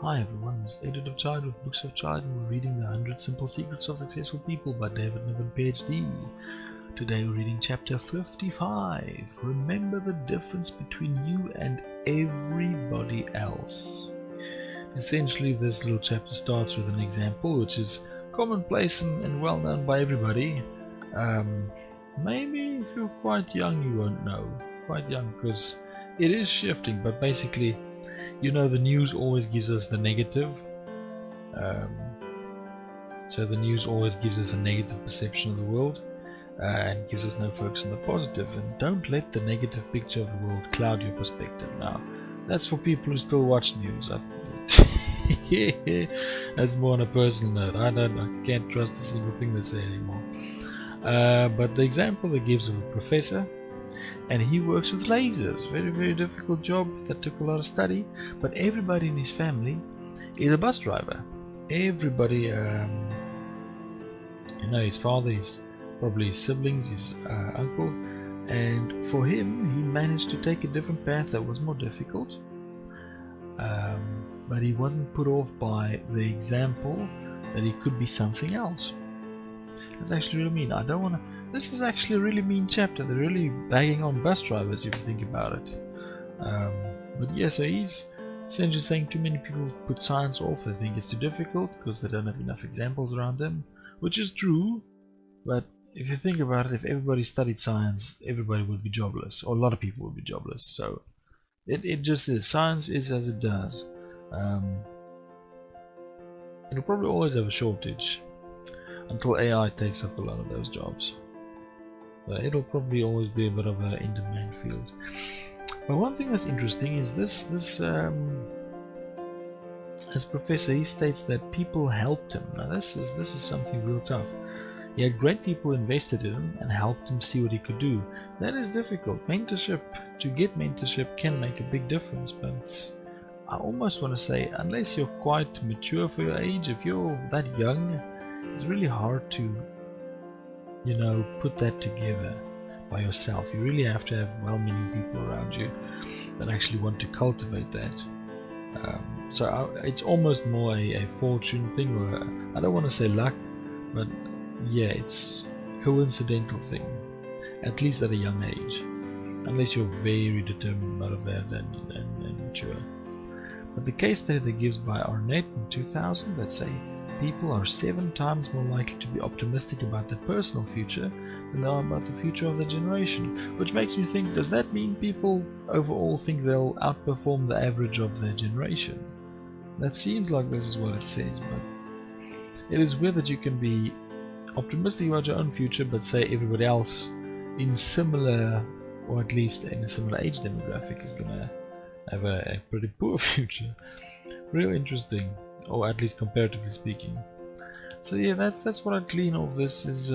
Hi everyone, this is David with Books of Child, and we're reading The 100 Simple Secrets of Successful People by David Niven Ph.D. Today we're reading chapter 55. Remember the difference between you and everybody else. Essentially, this little chapter starts with an example which is commonplace and well known by everybody. Maybe if you're quite young you won't know. Quite young, because it is shifting, but basically, you know, the news always gives us the negative. So the news always gives us a negative perception of the world and gives us no focus on the positive. And don't let the negative picture of the world cloud your perspective. Now, that's for people who still watch news. That's more on a personal note. I can't trust a single thing they say anymore. But the example they gives of a professor, and he works with lasers. Very, very difficult job that took a lot of study. But everybody in his family is a bus driver. Everybody, his father, probably his siblings, his uncles. And for him, he managed to take a different path that was more difficult. But he wasn't put off by the example that he could be something else. That's actually really mean. This is actually a really mean chapter. They're really bagging on bus drivers if you think about it. But yeah, so he's essentially saying too many people put science off. They think it's too difficult because they don't have enough examples around them, which is true. But if you think about it, if everybody studied science, everybody would be jobless, or a lot of people would be jobless. So it just is. Science is as it does. It'll probably always have a shortage until AI takes up a lot of those jobs. But it'll probably always be a bit of an in-demand field. But one thing that's interesting is this professor, he states that people helped him. Now this is something real tough. He had great people invested in him and helped him see what he could do. That is difficult. To get mentorship can make a big difference, but I almost want to say, unless you're quite mature for your age, if you're that young, it's really hard to, put that together by yourself. You really have to have well-meaning people around you that actually want to cultivate that. It's almost more a fortune thing, or I don't want to say luck, but yeah, it's a coincidental thing, at least at a young age, unless you're very determined, motivated, and mature. But the case study that gives by Arnett in 2000 that say people are 7 times more likely to be optimistic about their personal future than they are about the future of their generation. Which makes me think, does that mean people overall think they'll outperform the average of their generation? That seems like this is what it says, but it is weird that you can be optimistic about your own future, but say everybody else in similar, or at least in a similar age demographic, is gonna have a pretty poor future. Real interesting, or at least comparatively speaking. So yeah, that's what I glean off this is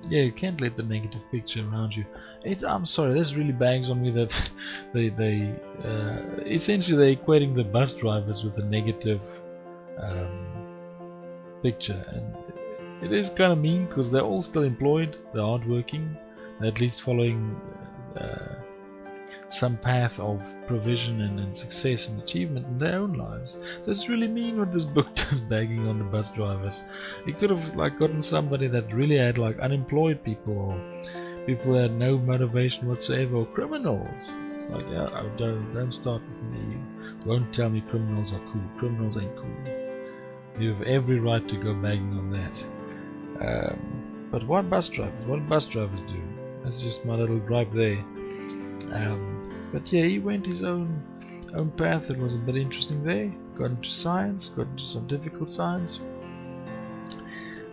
you can't let the negative picture around you. I'm sorry, this really bangs on me that they essentially they're equating the bus drivers with a negative picture, and it is kind of mean because they're all still employed, they're hardworking, they're at least following some path of provision and success and achievement in their own lives. So it's really mean what this book does, bagging on the bus drivers. It could have gotten somebody that really had unemployed people, or people that had no motivation whatsoever, or criminals. It's like, yeah, don't start with me. You won't tell me criminals are cool. Criminals ain't cool. You have every right to go bagging on that. But what bus drivers? What bus drivers do? That's just my little gripe there. But yeah, he went his own path. It was a bit interesting there. Got into science, got into some difficult science.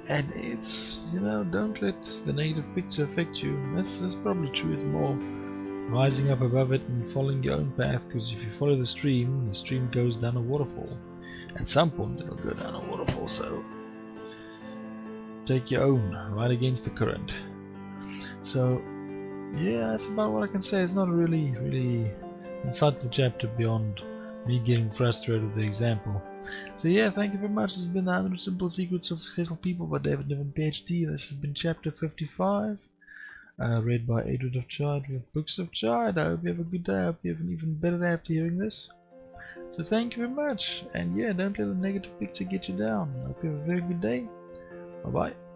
And it's, don't let the negative picture affect you. That's probably true. It's more rising up above it and following your own path, because if you follow the stream goes down a waterfall. At some point it'll go down a waterfall, so take your own, right against the current. So yeah, that's about what I can say. It's not a really, really insightful chapter beyond me getting frustrated with the example. So yeah, thank you very much. This has been the 100 Simple Secrets of Successful People by David Niven Ph.D. This has been chapter 55, read by David Niven Ph.D. with Books of Child. I hope you have a good day. I hope you have an even better day after hearing this. So thank you very much, and yeah, don't let a negative picture get you down. I hope you have a very good day. Bye bye.